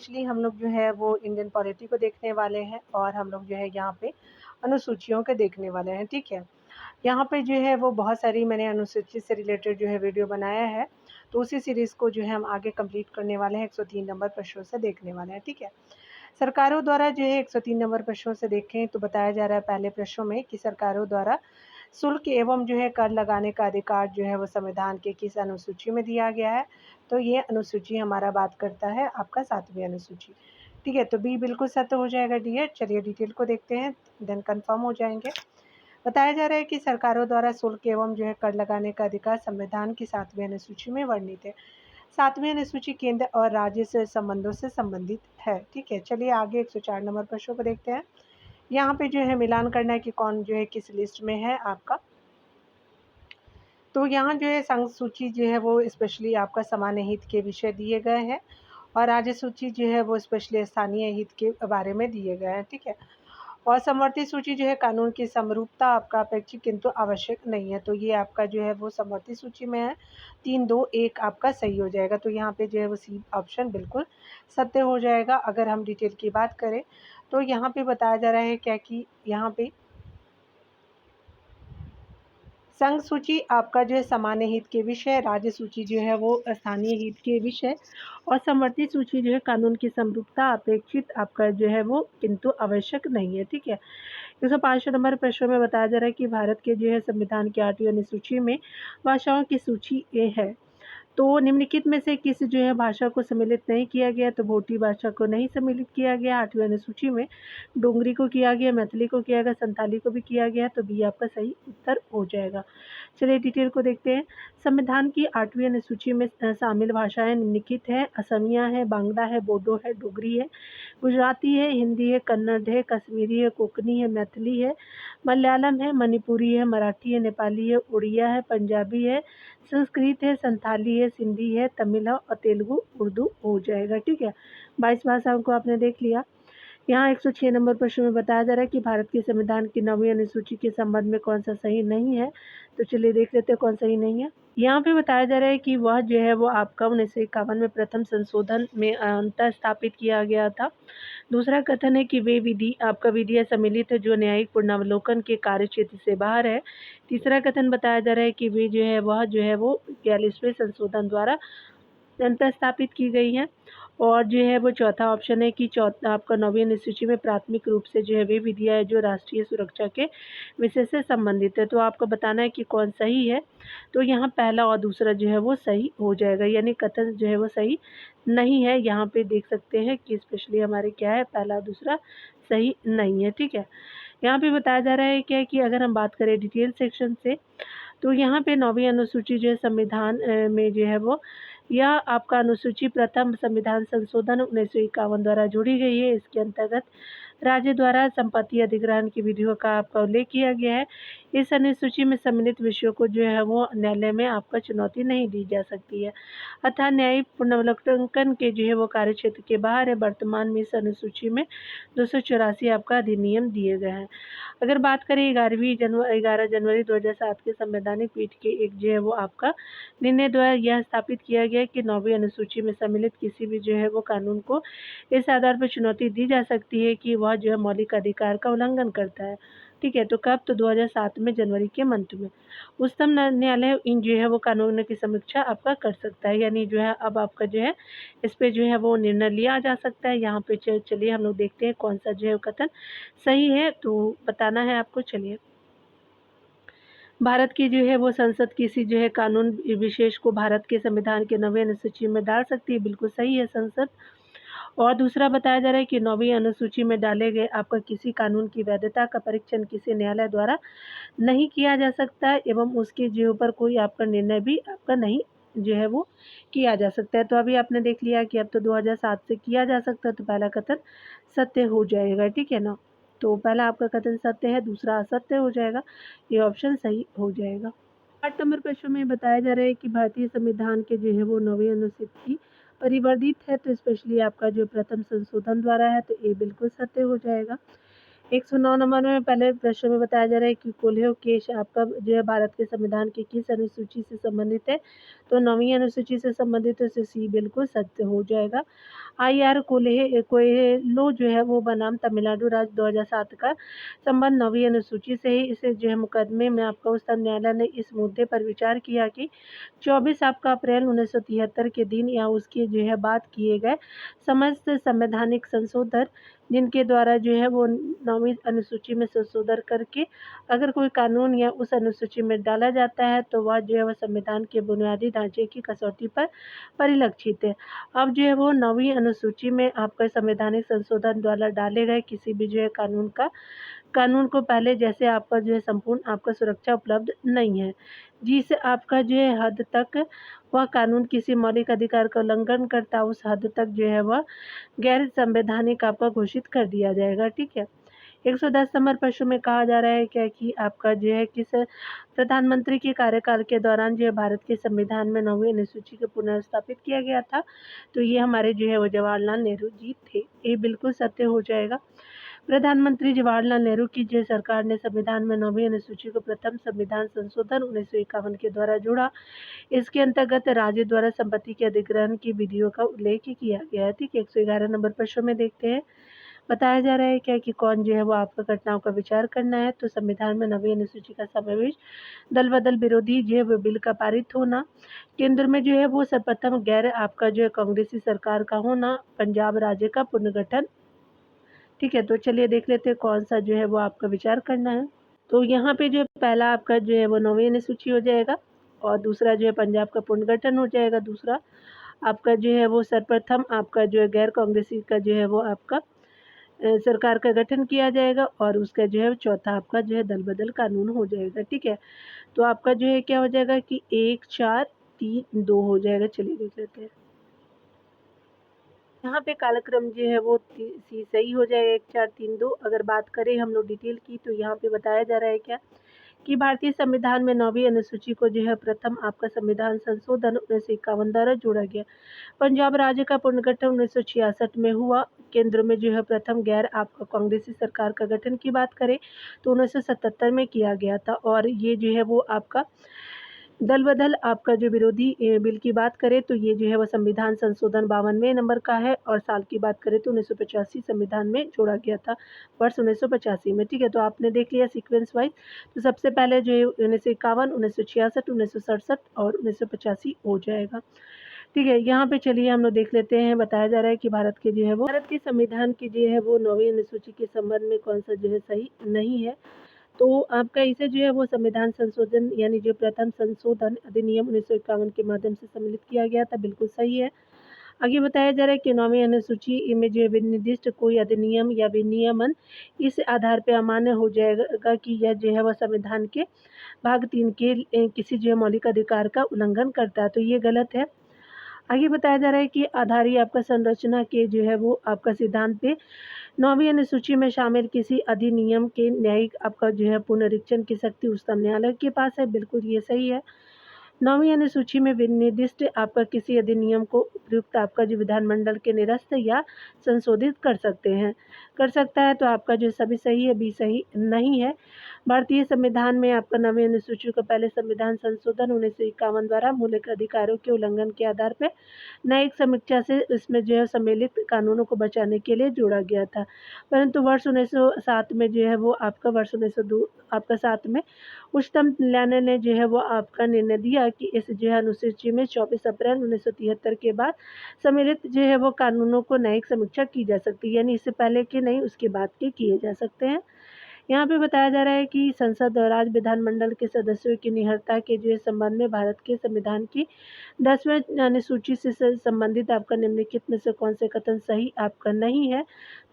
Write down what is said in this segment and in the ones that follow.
Actually हम लोग जो है वो इंडियन पॉलिटी को देखने वाले हैं और हम लोग जो है यहाँ पे अनुसूचियों के देखने वाले हैं, ठीक है। यहाँ पे जो है वो बहुत सारी मैंने अनुसूची से रिलेटेड जो है वीडियो बनाया है, तो उसी सीरीज़ को जो है हम आगे कंप्लीट करने वाले हैं, 103 नंबर प्रश्नों से देखने वाले हैं, ठीक है। सरकारों द्वारा जो है 103 नंबर प्रश्नों से देखें तो बताया जा रहा है पहले प्रश्नों में कि सरकारों द्वारा शुल्क एवं जो है कर लगाने का अधिकार जो है वो संविधान के किस अनुसूची में दिया गया है। तो ये अनुसूची हमारा बात करता है आपका 7वीं अनुसूची, ठीक है। तो बी बिल्कुल सत्य हो जाएगा डियर। चलिए डिटेल को देखते हैं, देन कंफर्म हो जाएंगे। बताया जा रहा है कि सरकारों द्वारा शुल्क एवं जो है कर लगाने का अधिकार संविधान की 7वीं अनुसूची में वर्णित है। 7वीं अनुसूची केंद्र और राज्य से संबंधों से संबंधित है, ठीक है। चलिए आगे 104 नंबर प्रश्नों को देखते हैं। यहाँ पे जो है मिलान करना है कि कौन जो है किस लिस्ट में है आपका। तो यहाँ जो है संघ सूची जो है वो स्पेशली आपका सामान्य हित के विषय दिए गए हैं और राज्य सूची जो है वो स्पेशली स्थानीय हित के बारे में दिए गए हैं, ठीक है। और समवर्ती सूची जो है कानून की समरूपता आपका अपेक्षित किंतु आवश्यक नहीं है। तो ये आपका जो है वो समवर्ती सूची में है। 3, 2, 1 आपका सही हो जाएगा। तो यहाँ पे जो है वो सी ऑप्शन बिल्कुल सत्य हो जाएगा। अगर हम डिटेल की बात करें तो यहाँ पे बताया जा रहा है क्या कि यहाँ पे संघ सूची आपका जो है सामान्य हित के विषय, राज्य सूची जो है वो स्थानीय हित के विषय और समवर्ती सूची जो है कानून की समरूपता अपेक्षित आपका जो है वो किंतु आवश्यक नहीं है, ठीक है। 105 नंबर प्रश्न में बताया जा रहा है कि भारत के जो है संविधान की 8वीं अनुसूची में भाषाओं की सूची ए है। तो निम्नलिखित में से किस जो है भाषा को सम्मिलित नहीं किया गया। तो भोटी भाषा को नहीं सम्मिलित किया गया 8वीं अनुसूची में। डोगरी को किया गया, मैथिली को किया गया, संथाली को भी किया गया। तो बी आपका सही उत्तर हो जाएगा। चलिए डिटेल को देखते हैं। संविधान की 8वीं अनुसूची में शामिल भाषाएं निम्नलिखित है। असमिया है, बांग्ला है, बोडो है, डोगरी है, गुजराती है, हिंदी है, कन्नड़ है, कश्मीरी है, कोंकणी है, मैथिली है, मलयालम है, मणिपुरी है, मराठी है, नेपाली है, उड़िया है, पंजाबी है, संस्कृत है, संथाली है, सिंधी है, तमिल है और तेलुगु उर्दू हो जाएगा, ठीक है। 22 भाषाओं को आपने देख लिया। यहाँ 106 नंबर प्रश्न में बताया जा रहा है कि भारत के संविधान की 9वीं अनुसूची के संबंध में कौन सा सही नहीं है। तो चलिए देख लेते हैं कौन सही नहीं है। यहाँ पे बताया जा रहा है कि वह जो है वो आपका 1951 में प्रथम संशोधन में अंतर स्थापित किया गया था। दूसरा कथन है कि वे विधि आपका विधियाँ सम्मिलित है जो न्यायिक पुनरावलोकन के कार्य क्षेत्र से बाहर है। तीसरा कथन बताया जा रहा है कि वे जो है वह जो है वो 42वें संशोधन द्वारा अंतर स्थापित की गई है। और जो है वो चौथा ऑप्शन है कि आपका 9वीं अनुसूची में प्राथमिक रूप से जो है वे विधियाँ है जो राष्ट्रीय सुरक्षा के विषय से संबंधित है। तो आपको बताना है कि कौन सही है। तो यहाँ पहला और दूसरा जो है वो सही हो जाएगा, यानी कथन जो है वो सही नहीं है। यहाँ पे देख सकते हैं कि स्पेशली हमारे क्या है, पहला और दूसरा सही नहीं है, ठीक है। यहाँ पे बताया जा रहा है क्या कि अगर हम बात करें डिटेल सेक्शन से तो यहाँ पे 9वीं अनुसूची जो है संविधान में जो है वो यह आपका अनुसूची प्रथम संविधान संशोधन 1951 द्वारा जोड़ी गई है। इसके अंतर्गत राज्य द्वारा संपत्ति अधिग्रहण की विधियों का आपका उल्लेख किया गया है। इस अनुसूची में सम्मिलित विषयों को जो है वो न्यायालय में आपका चुनौती नहीं दी जा सकती है, अतः न्यायिक पुनरावलोकन के जो है वो कार्य क्षेत्र के बाहर है। वर्तमान में इस अनुसूची में 284 आपका अधिनियम दिए गए हैं। अगर बात करें 11 जनवरी 2007 के संवैधानिक पीठ के एक जो है वो आपका निर्णय द्वारा यह स्थापित किया गया कि 9वीं अनुसूची में सम्मिलित किसी भी जो है वो कानून को इस आधार पर चुनौती दी जा सकती है कि वह जो है मौलिक अधिकार का उल्लंघन करता है, ठीक है। तो कब? तो 2007 में जनवरी के मंथ में उच्चतम न्यायालय इन जो है वो कानूनों की समीक्षा आपका कर सकता है, यानी जो है अब आपका जो है इस पे जो है वो निर्णय लिया जा सकता है। यहाँ पे चलिए हम लोग देखते हैं कौन सा जो है कथन सही है, तो बताना है आपको। चलिए, भारत की जो है वो संसद किसी जो है कानून विशेष को भारत के संविधान के 9वीं अनुसूची में डाल सकती है, बिल्कुल सही है संसद। और दूसरा बताया जा रहा है कि 9वीं अनुसूची में डाले गए आपका किसी कानून की वैधता का परीक्षण किसी न्यायालय द्वारा नहीं किया जा सकता एवं उसके जो ऊपर कोई आपका निर्णय भी आपका नहीं जो है वो किया जा सकता है। तो अभी आपने देख लिया कि अब तो 2007 से किया जा सकता है, तो पहला कथन सत्य हो जाएगा, ठीक है ना। तो पहला आपका कथन सत्य है, दूसरा असत्य हो जाएगा, ये ऑप्शन सही हो जाएगा। 8 नंबर प्रश्न में बताया जा रहा है कि भारतीय संविधान के जो है वो 9वीं अनुसूची परिवर्धित है, तो स्पेशली आपका जो प्रथम संशोधन द्वारा है, तो ये बिल्कुल सत्य हो जाएगा। 109 नंबर में पहले प्रश्न में बताया जा रहा है कि कोल्हे केस आपका जो है भारत के संविधान की किस अनुसूची से संबंधित है? तो 9वीं अनुसूची से संबंधित है, तो सी बिल्कुल सत्य हो जाएगा। आईआर कोएलो जो है वो बनाम तमिलनाडु राज्य 2007 का संबंध 9वीं अनुसूची से ही। इसे जो है मुकदमे में आपका उच्चतम न्यायालय ने इस मुद्दे पर विचार किया कि 24 आपका अप्रैल 1973 के दिन या उसके जो है बाद किए गए समस्त संवैधानिक संशोधन जिनके द्वारा जो है वो 9वीं अनुसूची में संशोधन करके अगर कोई कानून या उस अनुसूची में डाला जाता है तो वह जो है वह संविधान के बुनियादी ढांचे की कसौटी पर परिलक्षित है। अब जो है वो 9वीं अनुसूची में आपका संवैधानिक संशोधन द्वारा डाले गए किसी भी जो है कानून को पहले जैसे आपका जो है संपूर्ण आपका सुरक्षा उपलब्ध नहीं है, जिस आपका जो है हद तक वह कानून किसी मौलिक अधिकार का उल्लंघन करता उस हद तक जो है वह गैर संवैधानिक आपका घोषित कर दिया जाएगा। ठीक है। 110 नंबर प्रश्न में कहा जा रहा है क्या कि आपका जो है किस प्रधानमंत्री के कार्यकाल के दौरान जो है भारत के संविधान में 9वीं अनुसूची को पुनर्स्थापित किया गया था? तो ये हमारे जो है वो जवाहरलाल नेहरू जी थे। ये बिल्कुल सत्य हो जाएगा। प्रधानमंत्री जवाहरलाल नेहरू की जो सरकार ने संविधान में 9वीं अनुसूची को प्रथम संविधान संशोधन 1951 के द्वारा जोड़ा। इसके अंतर्गत राज्य द्वारा संपत्ति के अधिग्रहण की विधियों का उल्लेख किया गया है। ठीक है। 111 नंबर प्रश्न में देखते हैं, बताया जा रहा है क्या कि कौन जो है वो आपका घटनाओं का विचार करना है? तो संविधान में 9वीं अनुसूची का समावेश, दल बदल विरोधी जो है वो बिल का पारित होना, केंद्र में जो है वो सर्वप्रथम गैर आपका जो है कांग्रेसी सरकार का होना, पंजाब राज्य का पुनर्गठन। ठीक है, तो चलिए देख लेते हैं कौन सा जो है वो आपका विचार करना है। तो यहाँ पे जो पहला आपका जो है वो 9वीं अनुसूची हो जाएगा और दूसरा जो है पंजाब का पुनर्गठन हो जाएगा। दूसरा आपका जो है वो सर्वप्रथम आपका जो है गैर कांग्रेसी का जो है वो आपका सरकार का गठन किया जाएगा और उसका जो है चौथा आपका जो है दल बदल कानून हो जाएगा। ठीक है, तो आपका जो है क्या हो जाएगा कि 1 4 3 2 हो जाएगा। चलिए देख लेते हैं। यहाँ पे कालक्रम जो है वो सी सही हो जाएगा, 1 4 3 2। अगर बात करें हम लोग डिटेल की तो यहाँ पे बताया जा रहा है क्या कि भारतीय संविधान में 9वीं अनुसूची को जो है प्रथम आपका संविधान संशोधन 1951 द्वारा जोड़ा गया। पंजाब राज्य का पुनर्गठन 1966 में हुआ। केंद्र में जो है प्रथम गैर आपका कांग्रेसी सरकार का गठन की बात करें तो 1977 में किया गया था और ये जो है वो आपका दल बदल आपका जो विरोधी बिल की बात करें तो ये जो है वो संविधान संशोधन 52वें नंबर का है और साल की बात करें तो 1985 संविधान में जोड़ा गया था, वर्ष 1985 में। ठीक है, तो आपने देख लिया सीक्वेंस वाइज। तो सबसे पहले जो है 1951, 1966, 1967 और 1985 हो जाएगा। ठीक है, यहाँ पे चलिए हम लोग देख लेते हैं। बताया जा रहा है कि भारत के जो है वो भारत के संविधान की जो है वो 9वीं अनुसूची के संबंध में कौन सा जो है सही नहीं है। तो आपका इसे जो है वो संविधान संशोधन यानी जो प्रथम संशोधन अधिनियम 1951 के माध्यम से सम्मिलित किया गया था, बिल्कुल सही है। आगे बताया जा रहा है कि 9वीं अनुसूची में जो है विनिर्दिष्ट कोई अधिनियम या विनियमन इस आधार पर अमान्य हो जाएगा कि यह जो है वह संविधान के भाग 3 के किसी जो है मौलिक अधिकार का उल्लंघन करता है, तो ये गलत है। आगे बताया जा रहा है कि आधारी आपका संरचना के जो है वो आपका सिद्धांत पे 9वीं अनुसूची में शामिल किसी अधिनियम के न्यायिक आपका जो है पुनरीक्षण की शक्ति उच्चतम न्यायालय के पास है, बिल्कुल ये सही है। 9वीं अनुसूची में विनिर्दिष्ट आपका किसी अधिनियम को उपयुक्त आपका जो विधानमंडल के निरस्त या संशोधित कर सकता है, तो आपका जो सभी सही है, बी सही नहीं है। भारतीय संविधान में आपका 9वीं अनुसूची को पहले संविधान संशोधन 1951 द्वारा मौलिक अधिकारों के उल्लंघन के आधार पर न्यायिक समीक्षा से इसमें जो है सम्मिलित कानूनों को बचाने के लिए जोड़ा गया था, परंतु वर्ष 1907 में जो है वो आपका वर्ष 1902 आपका 7 में उच्चतम न्यायालय ने जो है वो आपका निर्णय दिया कि इस जो है अनुसूची में 24 अप्रैल 1973 के बाद सम्मिलित जो है वो कानूनों को न्यायिक समीक्षा की जा सकती है, यानी इससे पहले के नहीं उसके बाद के किए जा सकते हैं। यहाँ पे बताया जा रहा है कि संसद और राज्य विधानमंडल के सदस्यों की निहरता के जो संबंध में भारत के संविधान की 10वें अनुसूची से संबंधित आपका निम्नलिखित में से कौन से कथन सही आपका नहीं है,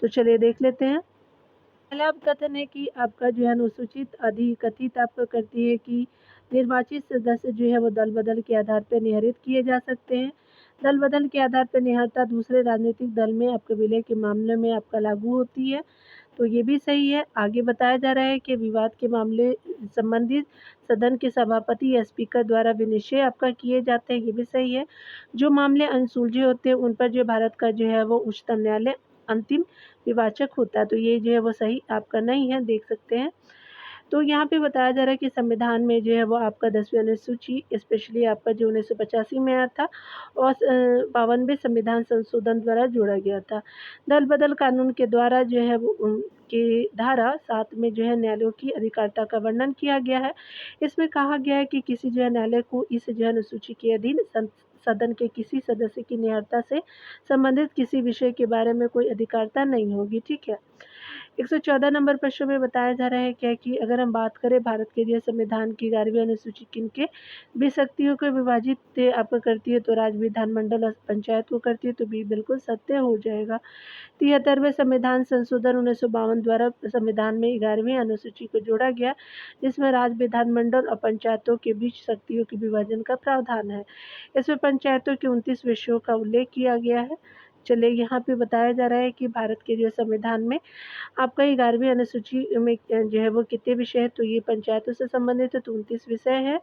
तो चलिए देख लेते हैं। पहला कथन है कि आपका जो है अनुसूचित अधिकथित आपका करती है कि निर्वाचित सदस्य जो है वो दल बदल के आधार पर निहरित किए जा सकते हैं। दल बदल के आधार पर निहरता दूसरे राजनीतिक दल में आपके विलय के मामले में आपका लागू होती है, तो ये भी सही है। आगे बताया जा रहा है कि विवाद के मामले संबंधित सदन के सभापति या स्पीकर द्वारा विनिश्चय आपका किए जाते हैं, ये भी सही है। जो मामले अनसुलझे होते हैं उन पर जो भारत का जो है वो उच्चतम न्यायालय अंतिम विवाचक होता है। तो ये जो है वो सही आपका नहीं है, देख सकते हैं। तो यहाँ पे बताया जा रहा है कि संविधान में जो है वो आपका 10वीं अनुसूची स्पेशली आपका जो 1985 में आया था और 52वें संविधान संशोधन द्वारा जोड़ा गया था। दल बदल कानून के द्वारा जो है वो की धारा 7 में जो है न्यायालयों की अधिकारिता का वर्णन किया गया है। इसमें कहा गया है कि किसी जो है न्यायालय को इस जो है अनुसूची के अधीन सदन के किसी सदस्य की नियरता से संबंधित किसी विषय के बारे में कोई अधिकारिता नहीं होगी, ठीक है। 114 नंबर प्रश्न में बताया जा रहा है क्या कि अगर हम बात करें भारत के जो संविधान की 11वीं अनुसूची किनके भी शक्तियों को विभाजित आपको करती है, तो राज्य विधानमंडल और पंचायत को करती है, तो बी बिल्कुल सत्य हो जाएगा। 73वें संविधान संशोधन 1952 द्वारा संविधान में 11वीं अनुसूची को जोड़ा गया, जिसमें राज्य विधानमंडल और पंचायतों के बीच शक्तियों के विभाजन का प्रावधान है। इसमें पंचायतों के 29 विषयों का उल्लेख किया गया है। चलिए यहाँ पे बताया जा रहा है कि भारत के जो संविधान में आपका 11वीं अनुसूची में जो है वो कितने विषय है, तो ये पंचायतों से संबंधित है, तो 29 विषय है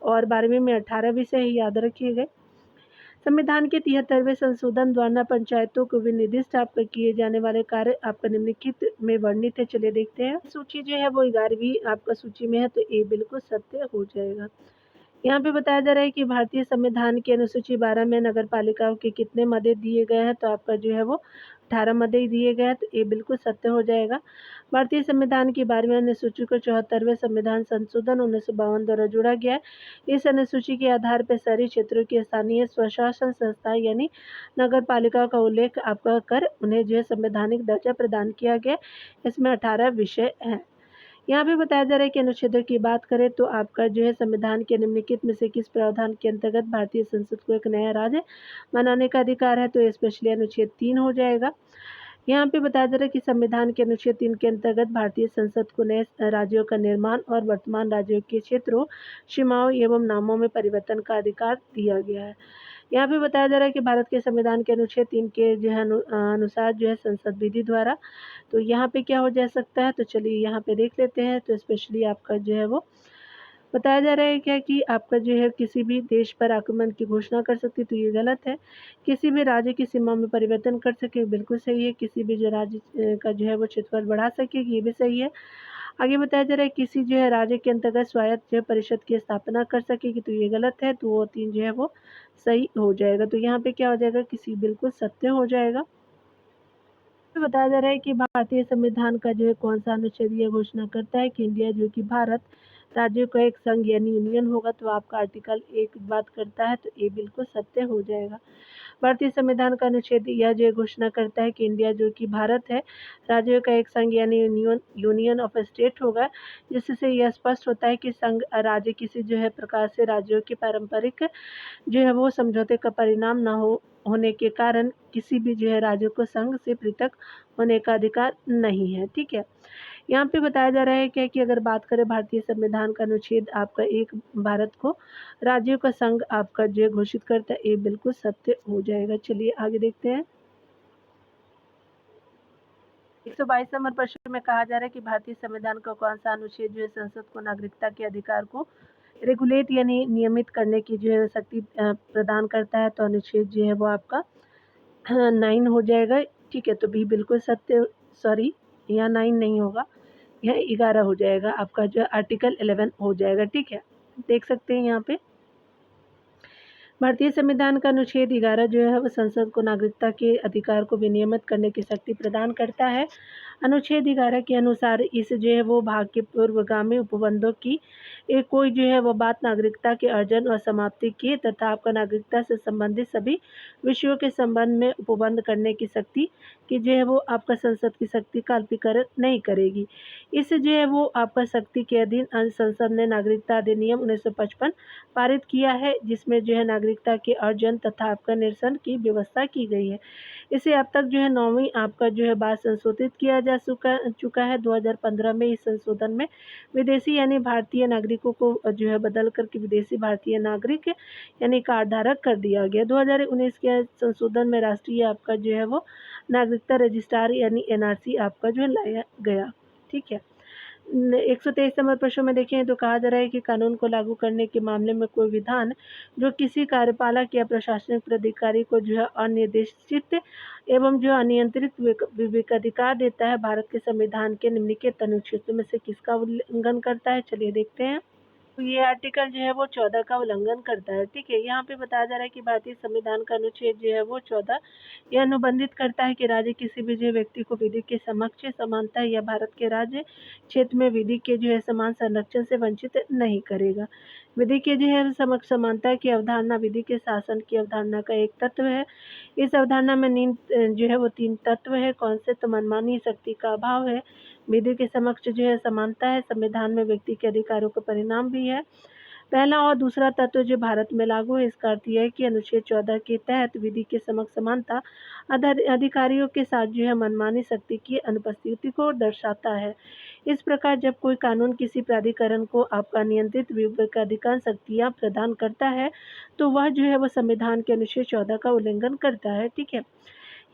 और 12वीं में 18 विषय है, याद रखिए गए। संविधान के 73वें संशोधन द्वारा पंचायतों को विनिर्दिष्ट आपका किए जाने वाले कार्य आपका निम्नलिखित में वर्णित है। चलिए देखते हैं। सूची जो है वो 11वीं आपका सूची में है, तो ये बिल्कुल सत्य हो जाएगा। यहाँ पे बताया जा रहा है कि भारतीय संविधान की अनुसूची 12 में नगर पालिकाओं के कितने मदे दिए गए हैं, तो आपका जो है वो 18 मदे दिए गए हैं, तो ये बिल्कुल सत्य हो जाएगा। भारतीय संविधान की 12वीं अनुसूची को 74वें संविधान संशोधन 1952 द्वारा जोड़ा गया है। इस अनुसूची के आधार पर शहरी क्षेत्रों की स्थानीय स्वशासन संस्था यानी नगर पालिका का उल्लेख आपका कर उन्हें जो है संवैधानिक दर्जा प्रदान किया गया। इसमें 18 विषय हैं। यहाँ पे बताया जा रहा है कि अनुच्छेदों की बात करें तो आपका जो है संविधान के निम्नलिखित में से किस प्रावधान के अंतर्गत भारतीय संसद को एक नया राज्य बनाने का अधिकार है, तो स्पेशली अनुच्छेद 3 हो जाएगा। यहाँ पे बताया जा रहा है कि संविधान के अनुच्छेद 3 के अंतर्गत भारतीय संसद को नए राज्यों का निर्माण और वर्तमान राज्यों के क्षेत्रों, सीमाओं एवं नामों में परिवर्तन का अधिकार दिया गया है। यहाँ पे बताया जा रहा है कि भारत के संविधान के अनुच्छेद 3 के जो है अनुसार जो है संसद विधि द्वारा, तो यहाँ पे क्या हो जा सकता है, तो चलिए यहाँ पे देख लेते हैं। तो स्पेशली आपका जो है वो बताया जा रहा है क्या कि आपका जो है किसी भी देश पर आक्रमण की घोषणा कर सकती, तो ये गलत है। किसी भी राज्य की सीमा में परिवर्तन कर सके, बिल्कुल सही है। किसी भी जो राज्य का जो है वो क्षेत्रफल बढ़ा सके, ये भी सही है। आगे बताया जा रहा है किसी जो है राज्य के अंतर्गत स्वायत्त जो है परिषद की स्थापना कर सकेगी, तो ये गलत है। तो वो 3 जो है वो सही हो जाएगा। तो यहाँ पे क्या हो जाएगा, किसी बिल्कुल सत्य हो जाएगा। तो बताया जा रहा है कि भारतीय संविधान का जो है कौन सा अनुच्छेद यह घोषणा करता है कि इंडिया जो कि भारत राज्यों का एक संघ यानी यूनियन होगा, तो आपका आर्टिकल 1 बात करता है, तो ये बिल्कुल सत्य हो जाएगा। भारतीय संविधान का अनुच्छेद यह जो घोषणा करता है कि इंडिया जो कि भारत है राज्यों का एक संघ यानी यूनियन ऑफ स्टेट होगा, जिससे यह स्पष्ट होता है कि संघ राज्य किसी जो है प्रकार से राज्यों के पारंपरिक जो है वो समझौते का परिणाम न होने के कारण किसी भी जो है राज्यों को संघ से पृथक होने का अधिकार नहीं है, ठीक है। यहाँ पे बताया जा रहा है क्या कि अगर बात करें भारतीय संविधान का अनुच्छेद आपका 1 भारत को राज्यों का संघ आपका जो है घोषित करता है, ये बिल्कुल सत्य हो जाएगा। चलिए आगे देखते हैं। 122 नंबर प्रश्न में कहा जा रहा है कि भारतीय संविधान का कौन सा अनुच्छेद जो है संसद को नागरिकता के अधिकार को रेगुलेट यानी नियमित करने की जो है शक्ति प्रदान करता है, तो अनुच्छेद जो है वो आपका 9 हो जाएगा, ठीक है। तो भी बिल्कुल सत्य, सॉरी यहाँ 9 नहीं होगा, यह 11 हो जाएगा, आपका जो आर्टिकल 11 हो जाएगा, ठीक है। देख सकते हैं यहाँ पे भारतीय संविधान का अनुच्छेद 11 जो है वो संसद को नागरिकता के अधिकार को विनियमित करने की शक्ति प्रदान करता है। अनुच्छेद 11 के अनुसार इस जो है वो भाग के पूर्वगामी उपबंधों की एक कोई जो है वो बात नागरिकता के अर्जन और समाप्ति की तथा आपका नागरिकता से संबंधित सभी विषयों के संबंध में उपबंध करने की शक्ति कि जो है वो आपका संसद की शक्ति का अल्पीकरण नहीं करेगी। इस जो है वो आपका शक्ति के अधीन संसद ने नागरिकता अधिनियम 1955 पारित किया है, जिसमें जो है नागरिकता के अर्जन तथा आपका निरसन की व्यवस्था की गई है। इसे अब तक जो है 9वीं आपका जो है बार संशोधित किया जा चुका है। 2015 में इस संशोधन में विदेशी यानी भारतीय नागरिकों को जो है बदल करके विदेशी भारतीय नागरिक यानी कार्ड धारक कर दिया गया। 2019 के संशोधन में राष्ट्रीय आपका जो है वो नागरिकता रजिस्ट्रार यानी NRC आपका जो है लाया गया, ठीक है। 123 नंबर प्रश्न में देखें तो कहा जा रहा है कि कानून को लागू करने के मामले में कोई विधान जो किसी कार्यपालक या प्रशासनिक प्राधिकारी को जो है अनिर्देशित एवं जो अनियंत्रित विवेकाधिकार देता है, भारत के संविधान के निम्नलिखित अनुच्छेदों में से किसका उल्लंघन करता है? चलिए देखते हैं। तो ये आर्टिकल जो है वो 14 का उल्लंघन करता है। ठीक है, यहाँ पे बताया जा रहा है कि भारतीय संविधान का अनुच्छेद जो है वो 14 यह अनुबंधित करता है कि राज्य किसी भी जो व्यक्ति को विधि के समक्ष समानता या भारत के राज्य क्षेत्र में विधि के जो है समान संरक्षण से वंचित नहीं करेगा। विधि के जो है समक्ष समानता की अवधारणा विधि के शासन की अवधारणा का एक तत्व है। इस अवधारणा में जो है वो 3 तत्व है। कौन से? तो मनमानी शक्ति का अभाव है, विधि के समक्ष जो है समानता है, संविधान में व्यक्ति के अधिकारों का परिणाम भी है। पहला और दूसरा तत्व जो भारत में लागू है, इसका अर्थ यह है कि अनुच्छेद 14 के तहत विधि के समक्ष समानता अधिकारियों के साथ जो है मनमानी शक्ति की अनुपस्थिति को दर्शाता है। इस प्रकार जब कोई कानून किसी प्राधिकरण को आपका नियंत्रित विवेकाधिकार शक्तियाँ प्रदान करता है, तो वह जो है वो संविधान के अनुच्छेद 14 का उल्लंघन करता है। ठीक है,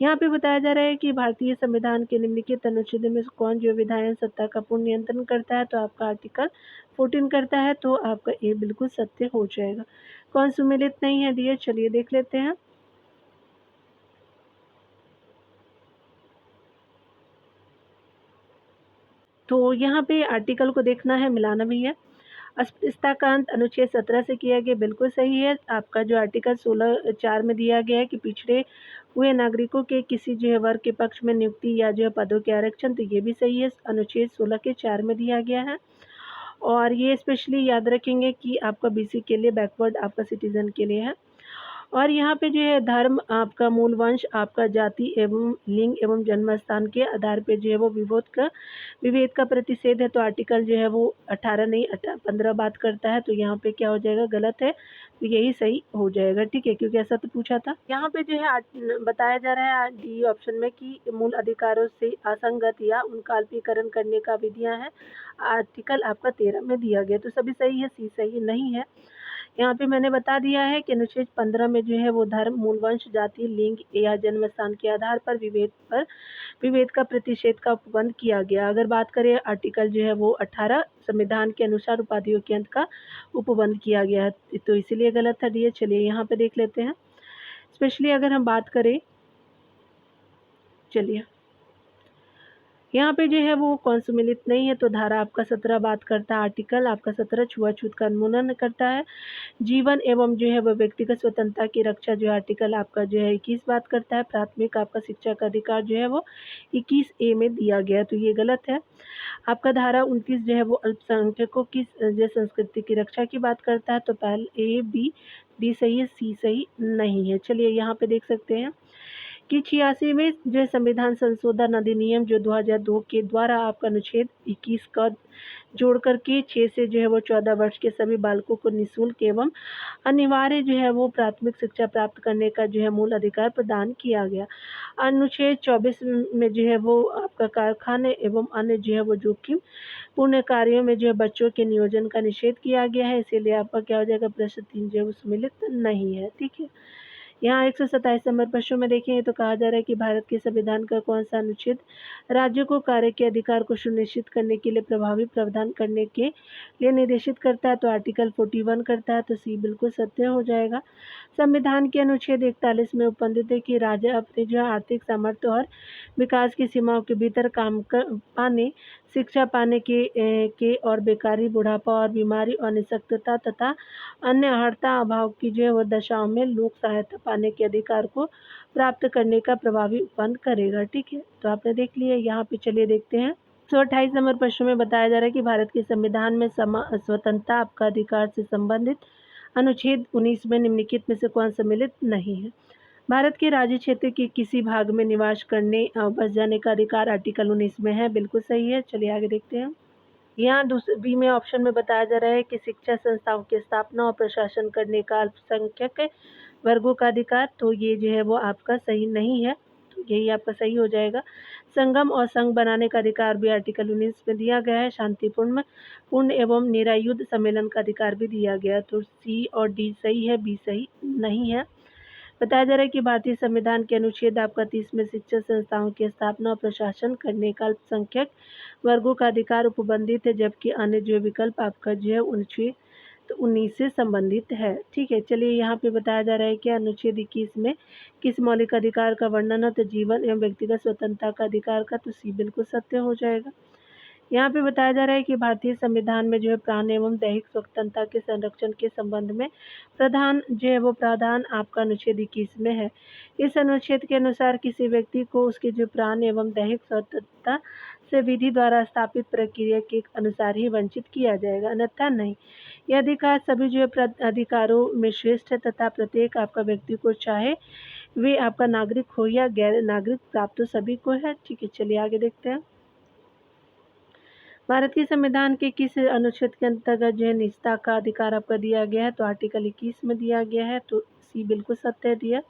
यहाँ पे बताया जा रहा है कि भारतीय संविधान के निम्नलिखित अनुच्छेद में कौन जो विधायन सत्ता का पूर्ण नियंत्रण करता है? तो आपका आर्टिकल 14 करता है, तो आपका ए बिल्कुल सत्य हो जाएगा। कौन सुमेलित नहीं है डियर? चलिए देख लेते हैं। तो यहाँ पे आर्टिकल को देखना है, मिलाना भी है। अस्पृश्यता का अंत अनुच्छेद 17 से किया गया, बिल्कुल सही है। आपका जो आर्टिकल 16(4) में दिया गया है कि पिछड़े हुए नागरिकों के किसी जो है वर्ग के पक्ष में नियुक्ति या जो है पदों के आरक्षण, तो ये भी सही है, अनुच्छेद 16 के 4 में दिया गया है। और ये स्पेशली याद रखेंगे कि आपका बीसी के लिए, बैकवर्ड आपका सिटीजन के लिए है। और यहाँ पे जो है धर्म, आपका मूल वंश, आपका जाति एवं लिंग एवं जन्म स्थान के आधार पे जो है वो विभेद का प्रतिषेध है। तो आर्टिकल जो है वो 18 नहीं 15 बात करता है, तो यहाँ पे क्या हो जाएगा? गलत है, तो यही सही हो जाएगा। ठीक है, क्योंकि ऐसा तो पूछा था। यहाँ पे जो है बताया जा रहा है डी ऑप्शन में कि मूल अधिकारों से असंगत या उनका अल्पीकरण करने का विधियां है, आर्टिकल आपका 13 में दिया गया, तो सभी सही है, सी सही नहीं है। यहाँ पे मैंने बता दिया है कि अनुच्छेद 15 में जो है वो धर्म, मूल वंश, जाति, लिंग या जन्म स्थान के आधार पर विभेद का प्रतिषेध का उपबंध किया गया। अगर बात करें आर्टिकल जो है वो 18 संविधान के अनुसार उपाधियों के अंत का उपबंध किया गया है, तो इसीलिए गलत था डियर। चलिए यहाँ पे देख लेते हैं। स्पेशली अगर हम बात करें, चलिए यहाँ पे जो है वो कौन सुमेलित नहीं है, तो धारा आपका 17 बात करता है, आर्टिकल आपका 17 छुआछूत का उन्मूलन करता है। जीवन एवं जो है वह व्यक्तिगत स्वतंत्रता की रक्षा जो आर्टिकल आपका जो है 21 बात करता है। प्राथमिक आपका शिक्षा का अधिकार जो है वो 21A में दिया गया है, तो ये गलत है। आपका धारा 29 जो है वो अल्पसंख्यकों की जो संस्कृति की रक्षा की बात करता है, तो पहले ए बी डी सही है, सी सही नहीं है। चलिए यहाँ पे देख सकते हैं कि 86वें जो संविधान संशोधन अधिनियम जो 2002 के द्वारा आपका अनुच्छेद 21 का जोड़ करके 6 से जो है वो 14 वर्ष के सभी बालकों को निःशुल्क एवं अनिवार्य जो है वो प्राथमिक शिक्षा प्राप्त करने का जो है मूल अधिकार प्रदान किया गया। अनुच्छेद 24 में जो है वो आपका कारखाने एवं अन्य जो है वो जोखिम पूर्ण कार्यों में जो है बच्चों के नियोजन का निषेध किया गया है, इसीलिए आपका क्या हो जाएगा? प्रश्न 3 जो है वो सम्मिलित नहीं है। ठीक है, यहाँ 127 नंबर प्रश्न में देखें तो कहा जा रहा है कि भारत के संविधान का कौन सा अनुच्छेद राज्यों को कार्य के अधिकार को सुनिश्चित करने के लिए प्रभावी प्रावधान करने के लिए निर्देशित करता है? तो आर्टिकल 41 करता है, तो सी बिल्कुल सत्य हो जाएगा। संविधान के अनुच्छेद 41 में उपबंधित है कि राज्य अपने जो आर्थिक सामर्थ्य और विकास की सीमाओं के भीतर काम पाने, शिक्षा पाने के और बेकारी, बुढ़ापा और बीमारी और निःशक्तता तथा अन्य अर्हता अभाव की जो है वह दशाओं में लोक सहायता पाने के अधिकार को प्राप्त करने का प्रभावी उपबंध करेगा। ठीक है, तो आपने देख लिया। यहाँ पे चलिए देखते हैं। तो 28 नंबर प्रश्न में बताया जा रहा है कि भारत के संविधान में स्वतंत्रता आपका अधिकार से संबंधित अनुच्छेद 19 में निम्नलिखित में से कौन सम्मिलित नहीं है? भारत के राज्य क्षेत्र के किसी भाग में निवास करने और बस जाने का अधिकार आर्टिकल 19 में है, बिल्कुल सही है। चलिए आगे देखते हैं। यहाँ दूसरे बी में ऑप्शन में बताया जा रहा है कि शिक्षा संस्थाओं की स्थापना और प्रशासन करने का अल्पसंख्यक वर्गों का अधिकार, तो ये जो है वो आपका सही नहीं है, तो यही आपका सही हो जाएगा। संगम और संघ बनाने का अधिकार भी आर्टिकल 19 में दिया गया है। शांतिपूर्ण एवं निरायुध सम्मेलन का अधिकार भी दिया गया, तो सी और डी सही है, बी सही नहीं है। बताया जा रहा है कि भारतीय संविधान के अनुच्छेद आपका 30 में शिक्षण संस्थाओं की स्थापना और प्रशासन करने का अल्पसंख्यक वर्गों का अधिकार उपबंधित है, जबकि अन्य जो विकल्प आपका जो है अनुच्छेद तो 19 से संबंधित है। ठीक है, चलिए यहाँ पे बताया जा रहा है कि अनुच्छेद 21 में किस मौलिक अधिकार का वर्णन है, तो जीवन एवं व्यक्तिगत स्वतंत्रता का अधिकार का, तो सी बिल्कुल सत्य हो जाएगा। यहाँ पे बताया जा रहा है कि भारतीय संविधान में जो है प्राण एवं दैहिक स्वतंत्रता के संरक्षण के संबंध में प्रधान जो है वो प्रावधान आपका अनुच्छेद 21 में है। इस अनुच्छेद के अनुसार किसी व्यक्ति को उसके जो प्राण एवं दैहिक स्वतंत्रता से विधि द्वारा स्थापित प्रक्रिया के अनुसार ही वंचित किया जाएगा, अन्यथा नहीं। यह अधिकार सभी जो है अधिकारों में श्रेष्ठ है तथा प्रत्येक आपका व्यक्ति को चाहे वे आपका नागरिक हो या गैर नागरिक प्राप्त तो सभी को है। ठीक है, चलिए आगे देखते हैं। भारतीय संविधान के किस अनुच्छेद के अंतर्गत जो है निजता का अधिकार आपका दिया गया है, तो आर्टिकल 21 में दिया गया है, तो सी बिल्कुल सत्य दिया।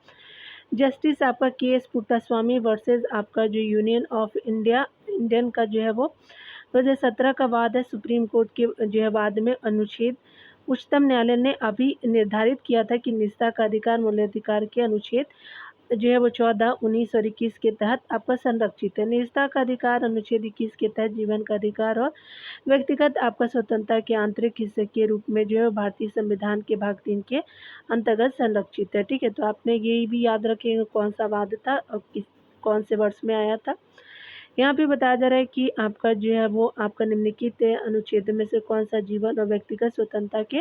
जस्टिस आपका के.एस. पुट्टास्वामी वर्सेस आपका जो यूनियन ऑफ इंडियन का जो है वो 2017 का वाद है। सुप्रीम कोर्ट के जो है वाद में अनुच्छेद उच्चतम न्यायालय ने अभी निर्धारित किया था कि निजता का अधिकार मूलाधिकार के अनुच्छेद जो है वो 14, 19 और 21 के तहत आपका संरक्षित है। निजता का अधिकार अनुच्छेद 21 के तहत जीवन का अधिकार और व्यक्तिगत आपका स्वतंत्रता के आंतरिक हिस्से के रूप में जो है भारतीय संविधान के भाग 3 के अंतर्गत संरक्षित है। ठीक है, तो आपने यही भी याद रखेंगे कौन सा वाद था और कौन से वर्ष में आया था। यहाँ पे बताया जा रहा है कि आपका जो है वो आपका निम्नलिखित अनुच्छेद में से कौन सा जीवन और व्यक्तिगत स्वतंत्रता के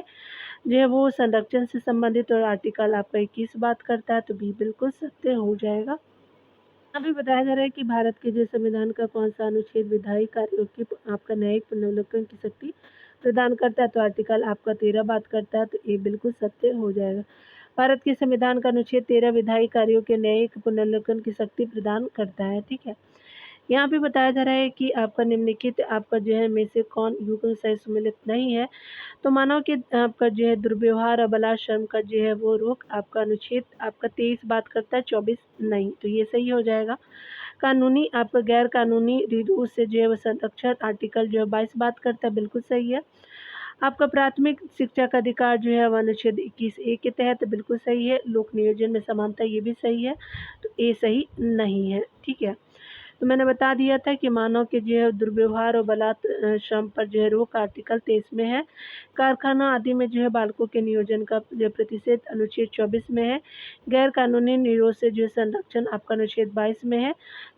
जो है वो संरक्षण से संबंधित और आर्टिकल आपका 21 बात करता है, तो बी बिल्कुल सत्य हो जाएगा। यहाँ भी बताया जा रहा है कि भारत के जो संविधान का कौन सा अनुच्छेद विधायी कार्यों की आपका न्यायिक पुनर्विलोकन की शक्ति प्रदान करता है, तो आर्टिकल आपका 13 बात करता है, तो ये बिल्कुल सत्य हो जाएगा। भारत के संविधान का अनुच्छेद 13 विधायी कार्यों के न्यायिक पुनर्विलोकन की शक्ति प्रदान करता है। ठीक है, यहाँ पे बताया जा रहा है कि आपका निम्नलिखित आपका जो है में से कौन युग्म सही सम्मिलित नहीं है, तो मानव के आपका जो है दुर्व्यवहार और बलात्श्रम का जो है वो रोक आपका अनुच्छेद आपका 23 बात करता है, 24 नहीं, तो ये सही हो जाएगा। कानूनी आपका गैर कानूनी रीतों से जो है वो संरक्षण आर्टिकल जो है 22 बात करता है, बिल्कुल सही है। आपका प्राथमिक शिक्षा का अधिकार जो है वह अनुच्छेद 21A के तहत बिल्कुल सही है। लोक नियोजन में समानता ये भी सही है, तो ए सही नहीं है। ठीक है, तो मैंने बता दिया था कि मानव के जो है दुर्व्यवहार और बलात्श्रम पर जो है रोक आर्टिकल 23 में है। कारखाना आदि में जो है बालकों के नियोजन का जो प्रतिषेध अनुच्छेद 24 में है। गैर कानूनी निरोध से जो है संरक्षण आपका अनुच्छेद 22 में है।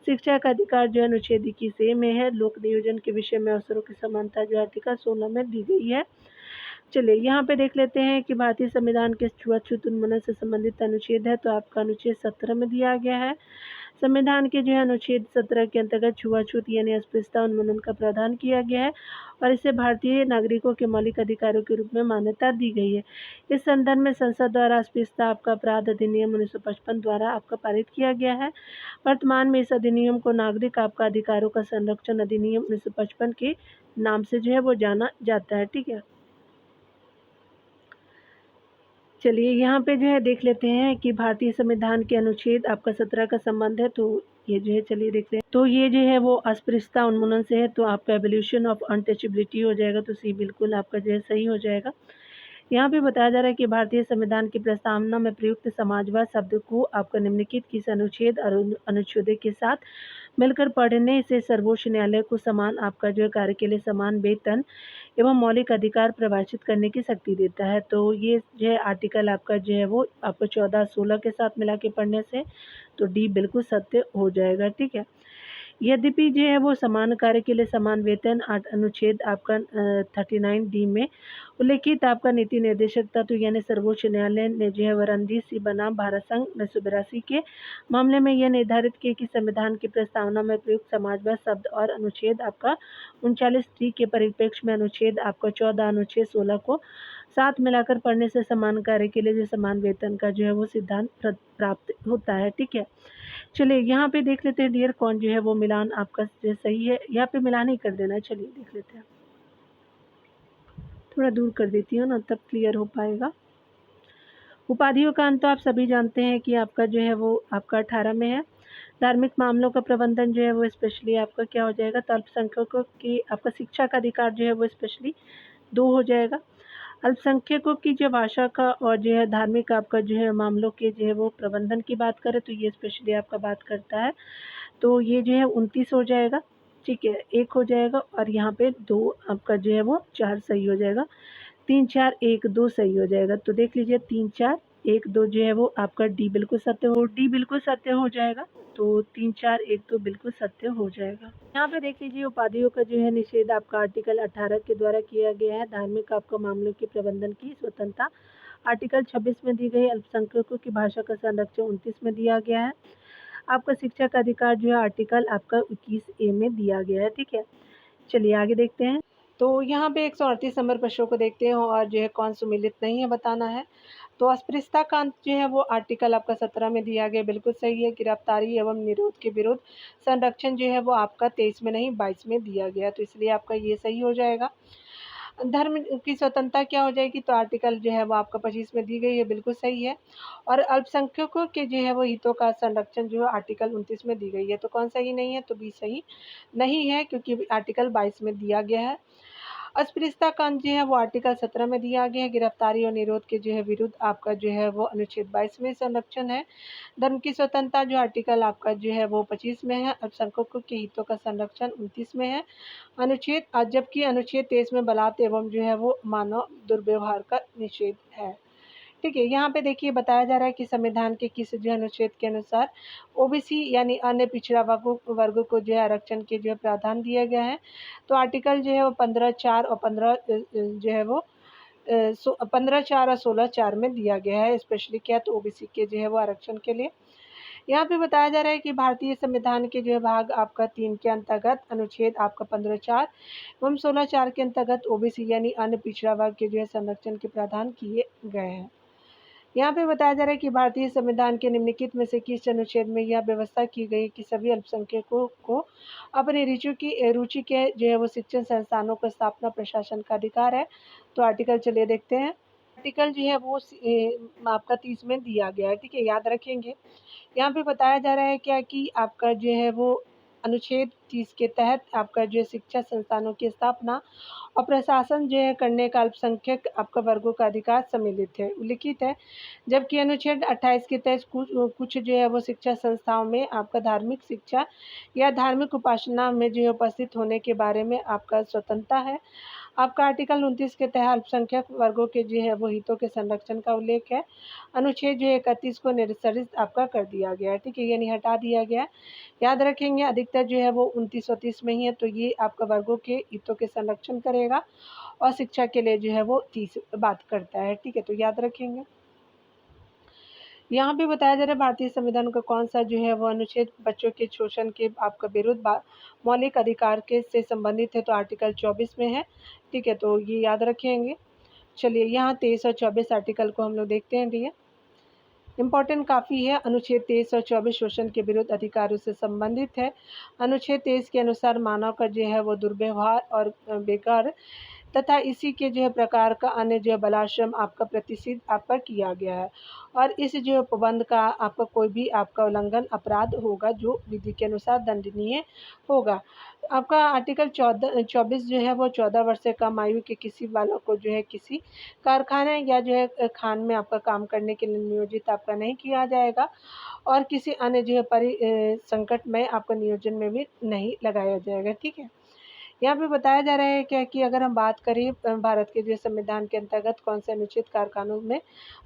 शिक्षा का अधिकार जो है अनुच्छेद 21A में है। लोक नियोजन के विषय में अवसरों की समानता जो आर्टिकल 16 में दी गई है। चलिए यहाँ पे देख लेते हैं कि भारतीय संविधान के छुआछूत उन्मूलन से संबंधित अनुच्छेद है, तो आपका अनुच्छेद 17 में दिया गया है। संविधान के जो है अनुच्छेद 17 के अंतर्गत छुआछूत यानी अस्पृश्यता उन्मूलन का प्रावधान किया गया है और इसे भारतीय नागरिकों के मौलिक अधिकारों के रूप में मान्यता दी गई है। इस संदर्भ में संसद द्वारा अस्पृश्यता आपका अपराध अधिनियम 1955 द्वारा आपका पारित किया गया है। वर्तमान में इस अधिनियम को नागरिक आपका अधिकारों का संरक्षण अधिनियम 1955 के नाम से जो है वो जाना जाता है। ठीक है, चलिए यहाँ पे जो है देख लेते हैं कि भारतीय संविधान के अनुच्छेद आपका 17 का संबंध है, तो ये जो है चलिए देखते हैं। तो ये जो है वो अस्पृश्यता उन्मूलन से है, तो आपका एवोल्यूशन ऑफ अनटचेबिलिटी हो जाएगा, तो सी बिल्कुल आपका जो है सही हो जाएगा। यहाँ पे बताया जा रहा है कि भारतीय संविधान की प्रस्तावना में प्रयुक्त समाजवाद शब्द को आपका निम्नलिखित किस अनुच्छेद और अनुच्छेद के साथ मिलकर पढ़ने से सर्वोच्च न्यायालय को समान आपका जो है कार्य के लिए समान वेतन एवं मौलिक अधिकार परिभाषित करने की शक्ति देता है। तो ये जो है आर्टिकल आपका जो है वो आपको 14, 16 के साथ मिला के पढ़ने से, तो डी बिल्कुल सत्य हो जाएगा। ठीक है, यद्यपि जो है वो समान कार्य के लिए समान वेतन अनुच्छेद आपका 39D में उल्लेखित आपका नीति निर्देशक तत्व यानी सर्वोच्च न्यायालय ने जो है वरंदी सी बनाम भारत संघ 1982 के मामले में यह निर्धारित किया कि संविधान की प्रस्तावना में प्रयुक्त समाजवाद शब्द और अनुच्छेद आपका 39D के परिप्रेक्ष्य में अनुच्छेद आपका 14, अनुच्छेद 16 को साथ मिलाकर पढ़ने से समान कार्य के लिए जो समान वेतन का जो है वो सिद्धांत प्राप्त होता है। ठीक है, चलिए यहाँ पे देख लेते हैं डियर कौन जो है वो मिलान आपका जो सही है, यहाँ पे मिलान ही कर देना। चलिए देख लेते हैं, थोड़ा दूर कर देती हूँ ना, तब क्लियर हो पाएगा। उपाधियों का अंत तो आप सभी जानते हैं कि आपका जो है वो आपका 18 में है। धार्मिक मामलों का प्रबंधन जो है वो स्पेशली आपका क्या हो जाएगा, तो अल्पसंख्यकों की आपका शिक्षा का अधिकार जो है वो स्पेशली 2 हो जाएगा। अल्पसंख्यकों की जो भाषा का और जो है धार्मिक आपका जो है मामलों के जो है वो प्रबंधन की बात करें तो ये स्पेशली आपका बात करता है। तो ये जो है 29 हो जाएगा, ठीक है, 1 हो जाएगा और यहाँ पे 2 आपका जो है वो 4 सही हो जाएगा। 3, 4, 1, 2 सही हो जाएगा। तो देख लीजिए 3, 4, 1, 2 जो है वो आपका डी बिल्कुल सत्य हो डी बिल्कुल सत्य हो जाएगा। तो 3, 4, 1, 2 बिल्कुल सत्य हो जाएगा। यहाँ पे देख लीजिए उपाधियों का जो है निषेध आपका आर्टिकल 18 के द्वारा किया गया है। धार्मिक आपका मामलों के प्रबंधन की स्वतंत्रता आर्टिकल 26 में दी गई। अल्पसंख्यकों की भाषा का संरक्षण 29 में दिया गया है। आपका शिक्षा का अधिकार जो है आर्टिकल आपका 21 ए में दिया गया है, ठीक है। चलिए आगे देखते हैं। तो यहाँ पे 138 नंबर प्रश्नों को देखते हैं और जो है कौन सुमेलित नहीं है बताना है। तो अस्पृश्यता का अंत जो है वो आर्टिकल आपका 17 में दिया गया, बिल्कुल सही है। गिरफ्तारी एवं निरोध के विरुद्ध संरक्षण जो है वो आपका 23 में नहीं 22 में दिया गया, तो इसलिए आपका ये सही हो जाएगा। धर्म की स्वतंत्रता क्या हो जाएगी, तो आर्टिकल जो है वो आपका 25 में दी गई है, बिल्कुल सही है। और अल्पसंख्यकों के जो है वो हितों का संरक्षण जो है आर्टिकल 29 में दी गई है, तो कौन सही नहीं है, तो बी सही नहीं है क्योंकि आर्टिकल 22 में दिया गया है। अस्पृश्यता का अंत जो है वो आर्टिकल 17 में दिया गया है। गिरफ्तारी और निरोध के जो है विरुद्ध आपका जो है वो अनुच्छेद 22 में संरक्षण है। धर्म की स्वतंत्रता जो आर्टिकल आपका जो है वो 25 में है। अल्पसंख्यकों के हितों का संरक्षण 29 में है। अनुच्छेद जबकि अनुच्छेद 23 में बलात् एवं जो है वो मानव दुर्व्यवहार का निषेध है, ठीक है। यहाँ पे देखिए बताया जा रहा है कि संविधान के किस जो अनुच्छेद के अनुसार ओबीसी यानी अन्य पिछड़ा वर्गों को जो है आरक्षण के जो है प्रावधान दिया गया है। तो आर्टिकल जो है वो 15(4) और 15 जो है वो 15(4) और 16(4) में दिया गया है। स्पेशली क्या, तो ओबीसी के जो है वो आरक्षण के लिए। यहाँ पे बताया जा रहा है कि भारतीय संविधान के जो है भाग आपका 3 के अंतर्गत अनुच्छेद आपका 15(4) एवं 16(4) के अंतर्गत ओबीसी यानी अन्य पिछड़ा वर्ग के जो है संरक्षण के प्रावधान किए गए हैं। यहाँ पे बताया जा रहा है कि भारतीय संविधान के निम्नलिखित में से किस अनुच्छेद में यह व्यवस्था की गई कि सभी अल्पसंख्यकों को अपनी रुचि के जो है वो शिक्षण संस्थानों का स्थापना प्रशासन का अधिकार है। तो आर्टिकल चलिए देखते हैं। आर्टिकल जो है वो आपका 30 में दिया गया है, ठीक है, याद रखेंगे। यहाँ पे बताया जा रहा है क्या कि आपका जो है वो अनुच्छेद 30 के तहत आपका जो है शिक्षा संस्थानों की स्थापना और प्रशासन जो है करने का अल्पसंख्यक आपका वर्गों का अधिकार सम्मिलित है, उल्लिखित है। जबकि अनुच्छेद 28 के तहत कुछ जो है वो शिक्षा संस्थाओं में आपका धार्मिक शिक्षा या धार्मिक उपासना में जो है उपस्थित होने के बारे में आपका स्वतंत्रता है। आपका आर्टिकल 29 के तहत अल्पसंख्यक वर्गों के जो है वो हितों के संरक्षण का उल्लेख है। अनुच्छेद जो है 31 को निरस्त आपका कर दिया गया है, ठीक है, यानी हटा दिया गया है। याद रखेंगे अधिकतर जो है वो 29 और 30 में ही है, तो ये आपका वर्गों के हितों के संरक्षण करेगा और शिक्षा के लिए जो है वो 30 बात करता है, ठीक है, तो याद रखेंगे। यहाँ पे बताया जा रहा है भारतीय संविधान का कौन सा जो है वो अनुच्छेद बच्चों के शोषण के आपका विरुद्ध मौलिक अधिकार के से संबंधित है, तो आर्टिकल 24 में है, ठीक है, तो ये याद रखेंगे। चलिए यहाँ 23 और 24 आर्टिकल को हम लोग देखते हैं भैया, इम्पॉर्टेंट काफ़ी है। अनुच्छेद 23 और 24 शोषण के विरुद्ध अधिकारों से संबंधित है। अनुच्छेद 23 के अनुसार मानव का जो है वो दुर्व्यवहार और बेकार तथा इसी के जो है प्रकार का अन्य जो है बलाश्रम आपका प्रतिषिध आपका किया गया है और इस जो उपबंध का आपका कोई भी आपका उल्लंघन अपराध होगा जो विधि के अनुसार दंडनीय होगा। आपका आर्टिकल 24 जो है वो 14 वर्ष से कम आयु के किसी बालक को जो है किसी कारखाने या जो है खान में आपका काम करने के लिए नियोजित आपका नहीं किया जाएगा और किसी अन्य जो है संकट में आपका नियोजन में भी नहीं लगाया जाएगा, ठीक है। यहाँ पे बताया जा रहा है क्या कि अगर हम बात करें भारत के जो संविधान के अंतर्गत कौन से अनुच्छेद कारखानों में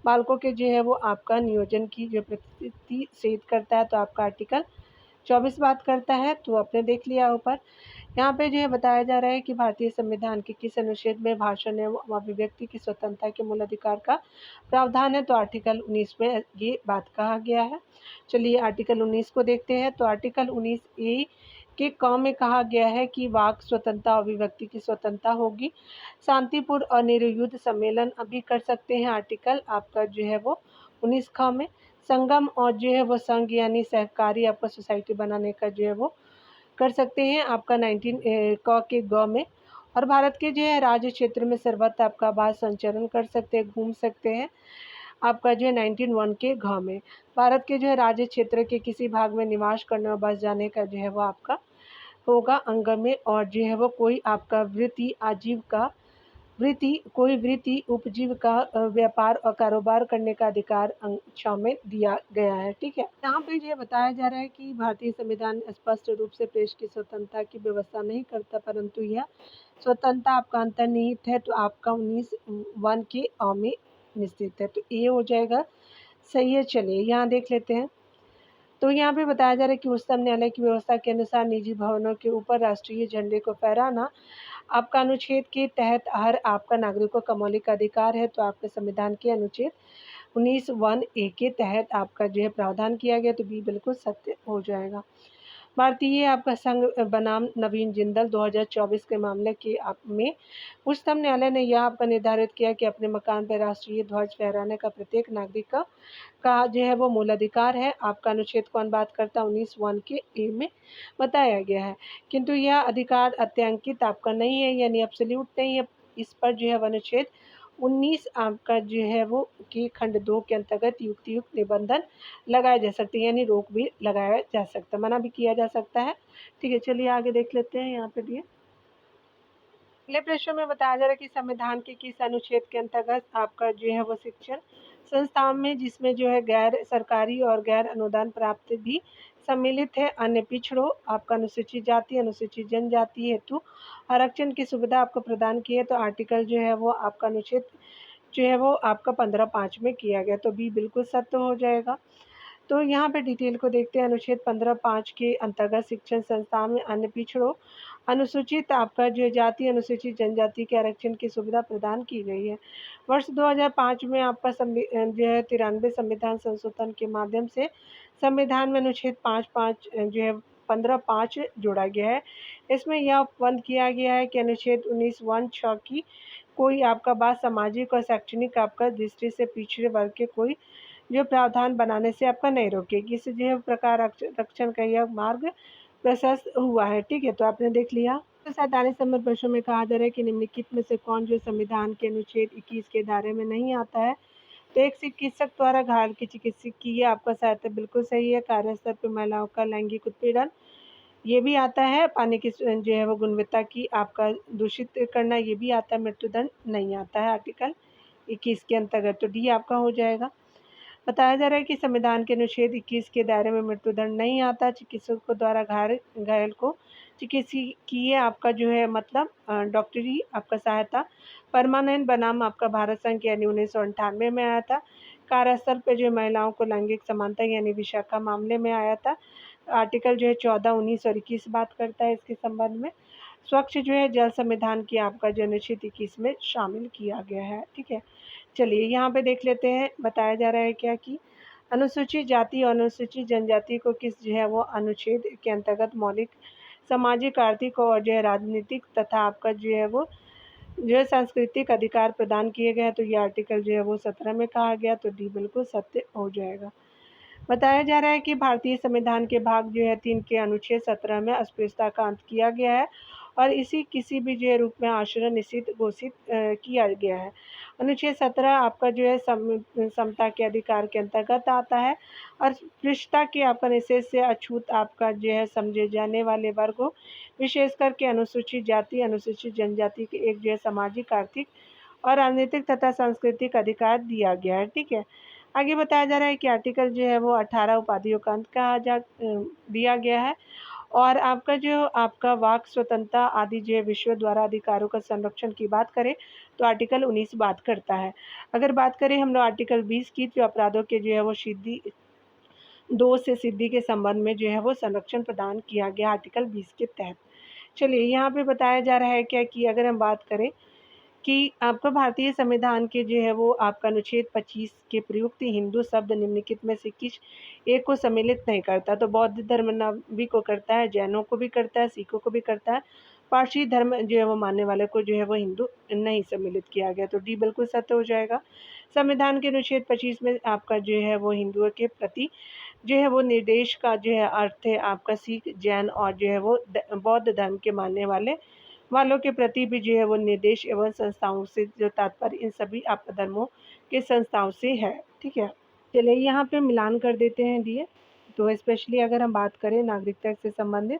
बालकों के जो है वो आपका नियोजन की जो प्रतिशत करता है, तो आपका आर्टिकल 24 बात करता है, तो आपने देख लिया ऊपर। यहाँ पे जो है बताया जा रहा है कि भारतीय संविधान के किस अनुच्छेद में भाषण एवं अभिव्यक्ति की स्वतंत्रता के मूल अधिकार का प्रावधान है, तो आर्टिकल 19 में ये बात कहा गया है। चलिए आर्टिकल 19 को देखते हैं। तो आर्टिकल 19 ए के क में कहा गया है कि वाक स्वतंत्रता और अभिव्यक्ति की स्वतंत्रता होगी। शांतिपूर्ण और निरुयुद्ध सम्मेलन अभी कर सकते हैं। आर्टिकल आपका जो है वो 19 ख में संगम और जो है वो संघ यानी सहकारी आपका सोसाइटी बनाने का जो है वो कर सकते हैं आपका 19 क के ग में। और भारत के जो है राज्य क्षेत्र में सर्वत्र आपका आवास संचरण कर सकते हैं, घूम सकते हैं आपका जो है 19(1) के घ में। भारत के जो है राज्य क्षेत्र के किसी भाग में निवास करने और बस जाने का जो है वो आपका होगा अंग में और जो है वो कोई आपका वृत्ति आजीविका कोई वृत्ति, उपजीविका, व्यापार और कारोबार करने का अधिकार अंग 6 में दिया गया है। ठीक है, यहाँ पे ये बताया जा रहा है कि भारतीय संविधान स्पष्ट रूप से प्रेस की स्वतंत्रता की व्यवस्था नहीं करता, परंतु यह स्वतंत्रता आपका अंतर्निहित है, तो आपका 19(1) के अ में निश्चित है, तो ये हो जाएगा सही है। चलिए यहाँ देख लेते हैं। तो यहाँ पे बताया जा रहा है कि उच्चतम न्यायालय की व्यवस्था के अनुसार निजी भवनों के ऊपर राष्ट्रीय झंडे को फहराना आपका अनुच्छेद के तहत हर आपका नागरिकों का मौलिक अधिकार है, तो आपके संविधान के अनुच्छेद 19(1)(a) के तहत आपका जो है प्रावधान किया गया, तो बी बिल्कुल सत्य हो जाएगा। भारतीय आपका संघ बनाम नवीन जिंदल 2024 के मामले के में उच्चतम न्यायालय ने यह आपका निर्धारित किया कि अपने मकान पर राष्ट्रीय ध्वज फहराने का प्रत्येक नागरिक का जो है वो मूल अधिकार है। आपका अनुच्छेद कौन बात करता है? 19(1) के ए में बताया गया है, किंतु यह अधिकार अत्यांकित आपका नहीं है, यानी एब्सोल्यूट नहीं है। इस पर जो है अनुच्छेद 19 आपका जो है वो कि खंड 2 के अंतर्गत युक्त निबंधन लगाए जा सकते हैं, यानी रोक भी लगाया जा सकता है, मना भी किया जा सकता है। ठीक है, चलिए आगे देख लेते हैं। यहाँ पे दिए अगले प्रश्न में बताया जा रहा है कि संविधान के किस अनुच्छेद के अंतर्गत आपका जो है वो शिक्षण संस्थान में, जिसमें जो है गैर सरकारी और गैर अनुदान प्राप्त भी सम्मिलित है, अन्य पिछड़ों, आपका अनुसूचित जाति, अनुसूचित जनजाति हेतु आरक्षण की सुविधा आपको प्रदान की है, तो आर्टिकल जो है वो आपका अनुच्छेद जो है वो आपका 15(5) में किया गया, तो बी बिल्कुल सत्य हो जाएगा। तो यहाँ पे डिटेल को देखते हैं। अनुच्छेद 15(5) के अंतर्गत शिक्षण संस्थान में अन्य पिछड़ों, अनुसूचित आपका जो जाति, अनुसूचित जनजाति के आरक्षण की सुविधा प्रदान की गई है। वर्ष 2005 में आपका जो है 93 संविधान संशोधन के माध्यम से संविधान में अनुच्छेद 5(5) जो है 15(5) जोड़ा गया है। इसमें यह बंद किया गया है कि अनुच्छेद 19(1)(6) की कोई आपका बात सामाजिक और शैक्षणिक आपका दृष्टि से पिछड़े वर्ग के कोई जो प्रावधान बनाने से आपका नहीं रोकेगी। इस जो प्रकार रक्षण का यह मार्ग प्रशस्त हुआ है। ठीक है, तो आपने देख लिया। तो 47 नंबर प्रश्न में कहा जा रहा है कि निम्नलिखित में से कौन जो संविधान के अनुच्छेद 21 के दायरे में नहीं आता है? तो एक चिकित्सक द्वारा घायल की चिकित्सक की ये आपका सहायता बिल्कुल सही है। कार्यस्थल पर महिलाओं का लैंगिक उत्पीड़न ये भी आता है। पानी की जो है वो गुणवत्ता की आपका दूषित करना ये भी आता है। मृत्युदंड नहीं आता है आर्टिकल 21 के अंतर्गत, तो डी आपका हो जाएगा। बताया जा रहा है कि संविधान के अनुच्छेद 21 के दायरे में मृत्युदंड नहीं आता। चिकित्सकों द्वारा घायल को चिकित्सकीय आपका जो है मतलब डॉक्टरी आपका सहायता परमानेंट बनाम आपका भारत संघ यानी 1998 में आया था। कार्यस्थल पे जो महिलाओं को लैंगिक समानता यानी विशाखा मामले में आया था। आर्टिकल जो है 14, 19 और 21 बात करता है इसके संबंध में। स्वच्छ जो है जल संविधान की आपका जो अनुच्छेद 21 में शामिल किया गया है। ठीक है, चलिए यहाँ पे देख लेते हैं। बताया जा रहा है क्या कि अनुसूचित जाति और अनुसूचित जनजाति को किस जो है वो अनुच्छेद के अंतर्गत मौलिक सामाजिक, आर्थिक और जो है राजनीतिक तथा आपका जो है सांस्कृतिक अधिकार प्रदान किए गए हैं, तो ये आर्टिकल जो है वो 17 में कहा गया, तो डी बिल्कुल सत्य हो जाएगा। बताया जा रहा है कि भारतीय संविधान के भाग जो है 3 के अनुच्छेद 17 में अस्पृश्यता का अंत किया गया है और इसी किसी भी जो है रूप में आचरण निषिद्ध घोषित किया गया है। अनुच्छेद 17 आपका जो है समता के अधिकार के अंतर्गत आता है और अस्पृश्यता के आपका निषेध से अछूत आपका जो है समझे जाने वाले वर्गों विशेष करके अनुसूचित जाति, अनुसूचित जनजाति के एक जो है सामाजिक, आर्थिक और राजनीतिक तथा सांस्कृतिक अधिकार दिया गया है। ठीक है, आगे बताया जा रहा है कि आर्टिकल जो है वो 18 उपाधियों का अंत दिया गया है और आपका वाक स्वतंत्रता आदि जो है विश्व द्वारा अधिकारों का संरक्षण की बात करें तो आर्टिकल 19 बात करता है। अगर बात करें हम लोग आर्टिकल 20 की, जो अपराधों के जो है वो सिद्धि दोष से सिद्धि के संबंध में जो है वो संरक्षण प्रदान किया गया आर्टिकल 20 के तहत। चलिए यहाँ पे बताया जा रहा है क्या कि अगर हम बात करें कि आपका भारतीय संविधान के जो है वो आपका अनुच्छेद 25 के प्रयुक्त हिंदू शब्द निम्नलिखित में से किस एक को सम्मिलित नहीं करता? तो बौद्ध धर्मावलंबी को करता है, जैनों को भी करता है, सिखों को भी करता है, पारसी धर्म जो है वो मानने वाले को जो है वो हिंदू नहीं सम्मिलित किया गया, तो डी बिल्कुल सत्य हो जाएगा। संविधान के अनुच्छेद 25 में आपका जो है वो हिंदुओं के प्रति जो है वो निर्देश का जो है अर्थ है आपका सिख, जैन और जो है वो बौद्ध धर्म के मानने वालों के प्रति भी जो है वो निर्देश एवं संस्थाओं से जो तात्पर्य इन सभी आपका धर्मों के संस्थाओं से है। ठीक है, चलिए यहाँ पे मिलान कर देते हैं दिए। तो स्पेशली अगर हम बात करें नागरिकता से संबंधित,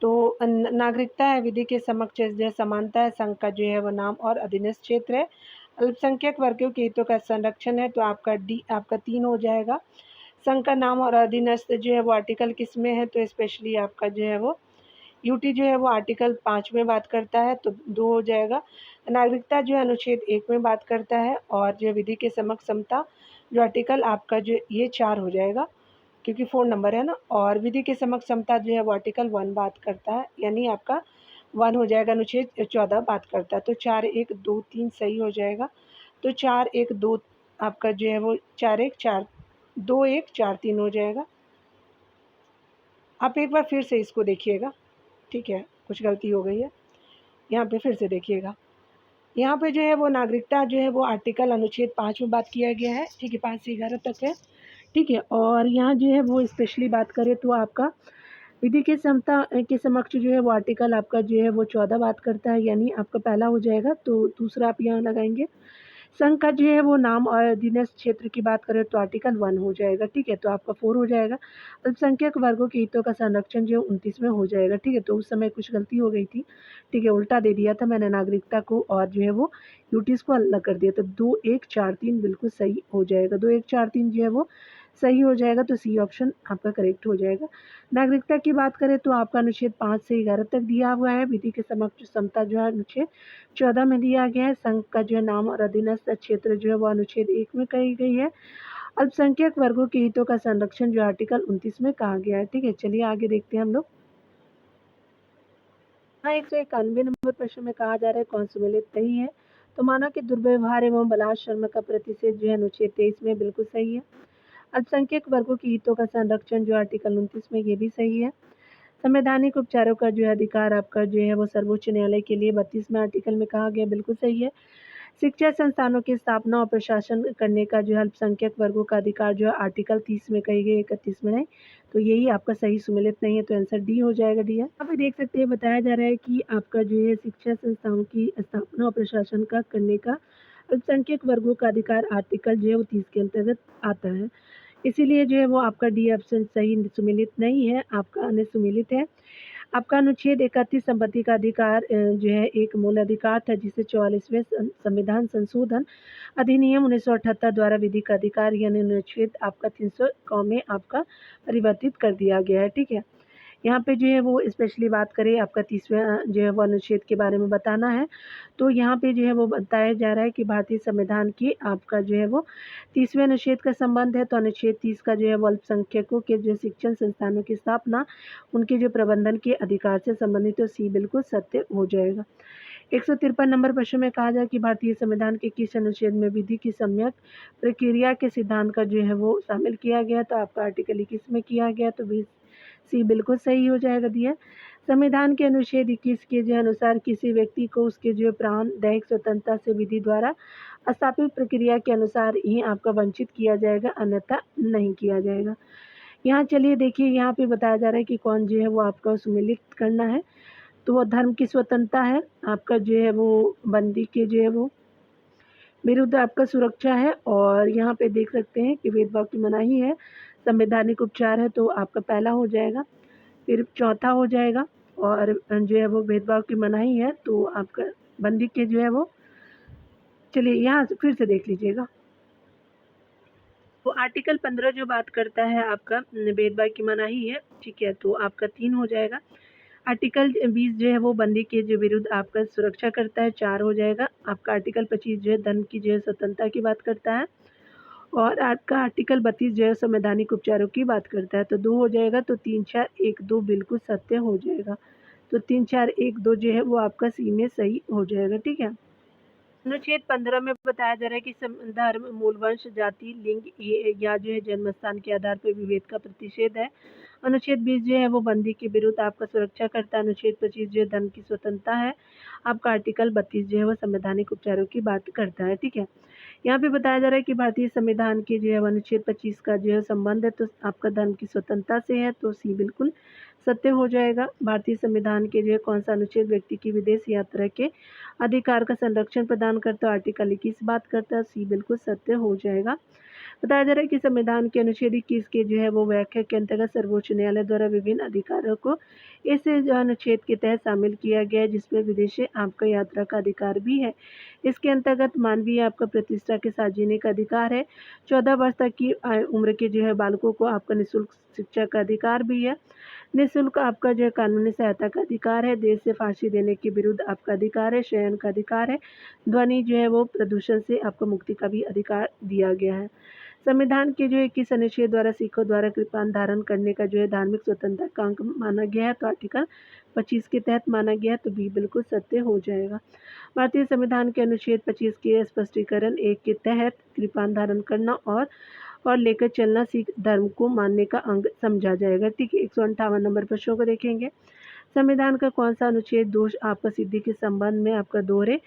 तो नागरिकता है विधि के समक्ष जो है समानता है, संघ का जो है वो नाम और अधीनस्थ क्षेत्र है। अल्पसंख्यक वर्गों के हितों का संरक्षण है, तो आपका डी आपका 3 हो जाएगा। संघ का नाम और अधीनस्थ जो है वो आर्टिकल किस में है, तो स्पेशली आपका जो है वो यूटी जो है वो आर्टिकल 5 में बात करता है, तो 2 हो जाएगा। नागरिकता जो है अनुच्छेद 1 में बात करता है, और जो विधि के समक्ष समता जो आर्टिकल आपका जो ये 4 हो जाएगा, क्योंकि 4 नंबर है ना। और विधि के समक्ष समता जो है वो आर्टिकल 1 बात करता है, यानी आपका 1 हो जाएगा। अनुच्छेद 14 बात करता है, तो 4 1 2 3 सही हो जाएगा। तो 4 1 2 आपका जो है वो 4 1 4 2 1 4 3 हो जाएगा। आप एक बार फिर से इसको देखिएगा, ठीक है, कुछ गलती हो गई है, यहाँ पे फिर से देखिएगा। यहाँ पे जो है वो नागरिकता जो है वो आर्टिकल अनुच्छेद 5 में बात किया गया है, ठीक है, 5 से 11 तक है, ठीक है। और यहाँ जो है वो स्पेशली बात करें तो आपका विधि के समता के समक्ष जो है वो आर्टिकल आपका जो है वो 14 बात करता है, यानी आपका पहला हो जाएगा, तो दूसरा आप यहाँ लगाएंगे। संघ का जो है वो नाम और अधीनस्थ क्षेत्र की बात करें तो आर्टिकल 1 हो जाएगा, ठीक है, तो आपका 4 हो जाएगा। अल्पसंख्यक वर्गों के हितों का संरक्षण जो है 29 में हो जाएगा, ठीक है। तो उस समय कुछ गलती हो गई थी, ठीक है, उल्टा दे दिया था मैंने नागरिकता को, और जो है वो यूटीज को अलग कर दिया, तो 2 1 4 3 बिल्कुल सही हो जाएगा। 2 1 4 3 जो है वो सही हो जाएगा, तो सी ऑप्शन आपका करेक्ट हो जाएगा। नागरिकता की बात करें तो आपका अनुच्छेद 5 से 11 तक दिया हुआ है। विधि के समक्ष समता जो है अनुच्छेद 14 में दिया गया है। संघ का जो है नाम और अधीनस्थ क्षेत्र जो है वो अनुच्छेद 1 में कही गई है। अल्पसंख्यक वर्गों के हितों का संरक्षण जो आर्टिकल 29 में कहा गया है, ठीक है। चलिए आगे देखते हैं हम लोग। हाँ, 191 नंबर प्रश्न में कहा जा रहा है कौन सम्मिलित नहीं है, तो माना कि दुर्व्यवहार एवं बलात् शर्म का प्रतिषेध जो है अनुच्छेद 23 में बिल्कुल सही है। अल्पसंख्यक वर्गों के हितों का संरक्षण जो आर्टिकल 29 में ये भी सही है। संवैधानिक उपचारों का जो है अधिकार आपका जो है वो सर्वोच्च न्यायालय के लिए 32वें आर्टिकल में कहा गया, बिल्कुल सही है। शिक्षा संस्थानों की स्थापना और प्रशासन करने का जो है अल्पसंख्यक वर्गों का अधिकार जो है आर्टिकल 30 में कही गई, 31 में नहीं, तो यही आपका सही सुमेलित नहीं है, तो आंसर डी हो जाएगा, डी है। यहाँ पे देख सकते हैं बताया जा रहा है कि आपका जो है शिक्षा संस्थानों की स्थापना और प्रशासन का करने का अल्पसंख्यक वर्गों का अधिकार आर्टिकल जो है वो 30 के अंतर्गत आता है, इसीलिए जो है वो आपका डी ऑप्शन सही सुमेलित नहीं है, आपका अन्य सुमेलित है। आपका अनुच्छेद 31 संपत्ति का अधिकार जो है एक मूल अधिकार था, जिसे 44वें संविधान संशोधन अधिनियम 1978 द्वारा विधि का अधिकार यानी अनुच्छेद आपका 300 में आपका परिवर्तित कर दिया गया है, ठीक है। यहाँ पे जो है वो स्पेशली बात करें आपका 30वें जो है वो अनुच्छेद के बारे में बताना है, तो यहाँ पे जो है वो बताया जा रहा है कि भारतीय संविधान की आपका जो है वो 30वें अनुच्छेद का संबंध है, तो अनुच्छेद 30 का जो है वो अल्पसंख्यकों के जो शिक्षण संस्थानों की स्थापना, उनके जो प्रबंधन के अधिकार से संबंधित, तो सी बिल्कुल सत्य हो जाएगा। 153 नंबर प्रश्न में कहा जाए कि भारतीय संविधान के किस अनुच्छेद में विधि की सम्यक प्रक्रिया के सिद्धांत का जो है वो शामिल किया गया, तो आपका आर्टिकल 21 में किया गया, तो सी बिल्कुल सही हो जाएगा दिया। संविधान के अनुच्छेद 21 के जो अनुसार किसी व्यक्ति को उसके जो प्राण दैहिक स्वतंत्रता से विधि द्वारा स्थापित प्रक्रिया के अनुसार ही आपका वंचित किया जाएगा, अन्यथा नहीं किया जाएगा। यहाँ चलिए देखिए, यहाँ पे बताया जा रहा है कि कौन जो है वो आपका सुमेलित करना है, तो वो धर्म की स्वतंत्रता है, आपका जो है वो बंदी के जो है वो विरुद्ध आपका सुरक्षा है, और यहाँ पे देख सकते हैं कि भेदभाव की मनाही है, संवैधानिक उपचार है, तो आपका पहला हो जाएगा। फिर चौथा हो जाएगा, और जो है वो भेदभाव की मनाही है, तो आपका बंदी के जो है वो, चलिए यहाँ फिर से देख लीजिएगा। तो आर्टिकल 15 जो बात करता है आपका भेदभाव की मनाही है, ठीक है, तो आपका 3 हो जाएगा। आर्टिकल 20 जो है वो बंदी के जो विरुद्ध आपका सुरक्षा करता है, 4 हो जाएगा। आपका आर्टिकल 25 जो है धर्म की जो है स्वतंत्रता की बात करता है, और आपका आर्टिकल 32 जो है संवैधानिक उपचारों की बात करता है, तो 2 हो जाएगा। तो 3 4 1 2 बिल्कुल सत्य हो जाएगा, तो 3 4 1 2 जो है वो आपका सी में सही हो जाएगा, ठीक है। अनुच्छेद 15 में बताया जा रहा है कि धर्म, मूल वंश, जाति, लिंग या जो है जन्मस्थान के आधार पर विभेद का प्रतिषेध है। अनुच्छेद 20 जो है वो बंदी के विरुद्ध आपका सुरक्षा करता है। अनुच्छेद 25 जो है धर्म की स्वतंत्रता है। आपका आर्टिकल 32 जो है वो संवैधानिक उपचारों की बात करता है, ठीक है। यहाँ पे बताया जा रहा है कि भारतीय संविधान के जो है अनुच्छेद 25 का जो है संबंध है, तो आपका धर्म की स्वतंत्रता से है, तो सी बिल्कुल सत्य हो जाएगा। भारतीय संविधान के जो है कौन सा अनुच्छेद व्यक्ति की विदेश यात्रा के अधिकार का संरक्षण प्रदान करता है, आर्टिकल 21 बात करता है, सी बिल्कुल सत्य हो जाएगा। बताया जा रहा है कि संविधान के अनुच्छेद 21 के जो है वो व्याख्या के अंतर्गत सर्वोच्च न्यायालय द्वारा विभिन्न अधिकारों को इस जो अनुच्छेद के तहत शामिल किया गया है, जिसमें विदेशी आपका यात्रा का अधिकार भी है। इसके अंतर्गत मानवीय आपका प्रतिष्ठा के साथ जीने का अधिकार है। 14 वर्ष तक की उम्र के जो है बालकों को आपका निःशुल्क शिक्षा का अधिकार भी है। निःशुल्क आपका जो है कानूनी सहायता का अधिकार है। देश से फांसी देने के विरुद्ध आपका अधिकार है। शयन का अधिकार है। ध्वनि जो है वो प्रदूषण से आपको मुक्ति का भी अधिकार दिया गया है। संविधान के जो 21 अनुच्छेद द्वारा सिखों द्वारा कृपान धारण करने का जो है धार्मिक स्वतंत्रता का अंग माना गया है, तो आर्टिकल 25 के तहत माना गया है, तो बी बिल्कुल सत्य हो जाएगा। भारतीय संविधान के अनुच्छेद 25 के स्पष्टीकरण 1 के तहत कृपान धारण करना और लेकर चलना सिख धर्म को मानने का अंग समझा जाएगा। ठीक है, 158 नंबर प्रश्नों को देखेंगे। संविधान का कौन सा अनुच्छेद दोष आपका सिद्धि के संबंध में आपका दोहरे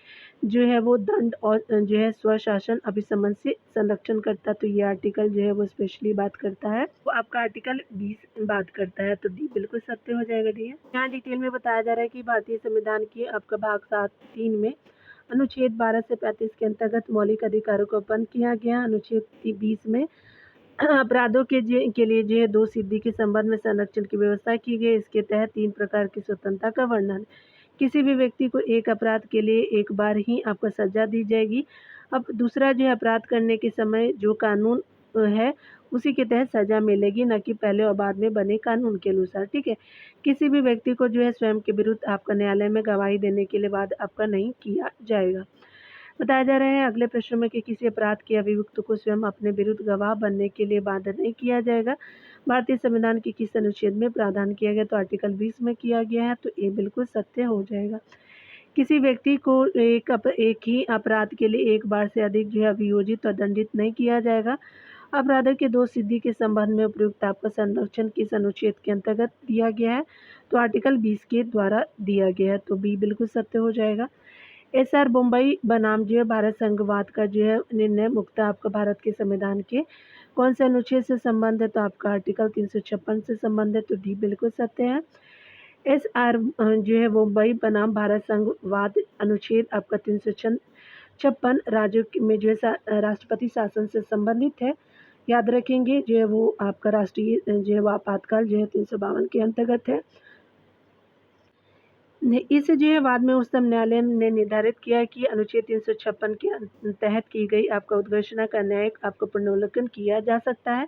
जो है वो दंड और जो है स्वशासन अभिसमन से संरक्षण करता है, तो ये आर्टिकल जो है वो स्पेशली बात करता है, वो आपका आर्टिकल 20 बात करता है, तो डी बिल्कुल सत्य हो जाएगा। डी यहाँ डिटेल में बताया जा रहा है कि भारतीय संविधान की आपका भाग 7(3) में अनुच्छेद 12 से 35 के अंतर्गत मौलिक अधिकारों को बंद किया गया। अनुच्छेद 20 में अपराधों के लिए जो है 2 सिद्धि के संबंध में संरक्षण की व्यवस्था की गई। इसके तहत 3 प्रकार की स्वतंत्रता का वर्णन। किसी भी व्यक्ति को एक अपराध के लिए एक बार ही आपको सजा दी जाएगी। अब दूसरा जो है अपराध करने के समय जो कानून है उसी के तहत सजा मिलेगी, न कि पहले और बाद में बने कानून के अनुसार। ठीक है, किसी भी व्यक्ति को जो है स्वयं के विरुद्ध आपका न्यायालय में गवाही देने के लिए वाद आपका नहीं किया जाएगा। बताया जा रहा है अगले प्रश्न में कि किसी अपराध के अभियुक्त को स्वयं अपने विरुद्ध गवाह बनने के लिए बाध्य नहीं किया जाएगा। भारतीय संविधान के किस अनुच्छेद में प्रावधान किया गया, तो आर्टिकल 20 में किया गया है, तो ये बिल्कुल सत्य हो जाएगा। किसी व्यक्ति को एक ही अपराध के लिए एक बार से अधिक जो है अभियोजित और दंडित नहीं किया जाएगा। अपराधों के 2 सिद्धि के संबंध में उपयुक्त आपका संरक्षण किस अनुच्छेद के अंतर्गत दिया गया है, तो आर्टिकल 20 के द्वारा दिया गया है, तो बी बिल्कुल सत्य हो जाएगा। एसआर बम्बई बनाम जो है भारत संघवाद का जो है निर्णय मुक्ता आपका भारत के संविधान के कौन से अनुच्छेद से संबंध है, तो आपका आर्टिकल 356 से संबंध है, तो डी बिल्कुल सत्य है। एसआर जो है मुंबई बनाम भारत संघवाद अनुच्छेद आपका 356 राज्यों में जो है राष्ट्रपति शासन से संबंधित है। याद रखेंगे जो है वो आपका राष्ट्रीय जो है वो आपातकाल जो है 352 के अंतर्गत है। इस जो है बाद में उच्चतम न्यायालय ने निर्धारित किया कि अनुच्छेद 356 के तहत की गई आपका उद्घोषणा का न्यायिक आपका पुनर्वलोकन किया जा सकता है।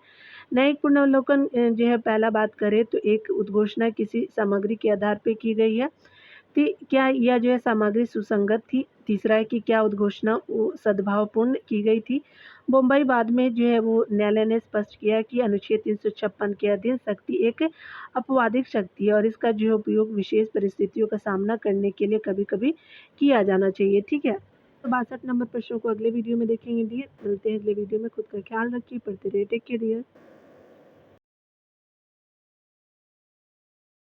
न्यायिक पुनर्वलोकन जो है पहला बात करें तो एक उद्घोषणा किसी सामग्री के आधार पर की गई है, क्या यह जो है सामग्री सुसंगत थी। तीसरा है कि क्या उद्घोषणा सद्भावपूर्ण की गई थी। मुंबई बाद में जो है वो न्यायालय ने स्पष्ट किया कि अनुच्छेद 356 के अधीन शक्ति एक अपवादिक शक्ति है और इसका जो है उपयोग विशेष परिस्थितियों का सामना करने के लिए कभी-कभी किया जाना चाहिए। ठीक है, तो 62 नंबर प्रश्नों को अगले वीडियो में देखेंगे। मिलते हैं अगले वीडियो में। खुद का ख्याल रखिए, पढ़ते रहिए। Take care dear.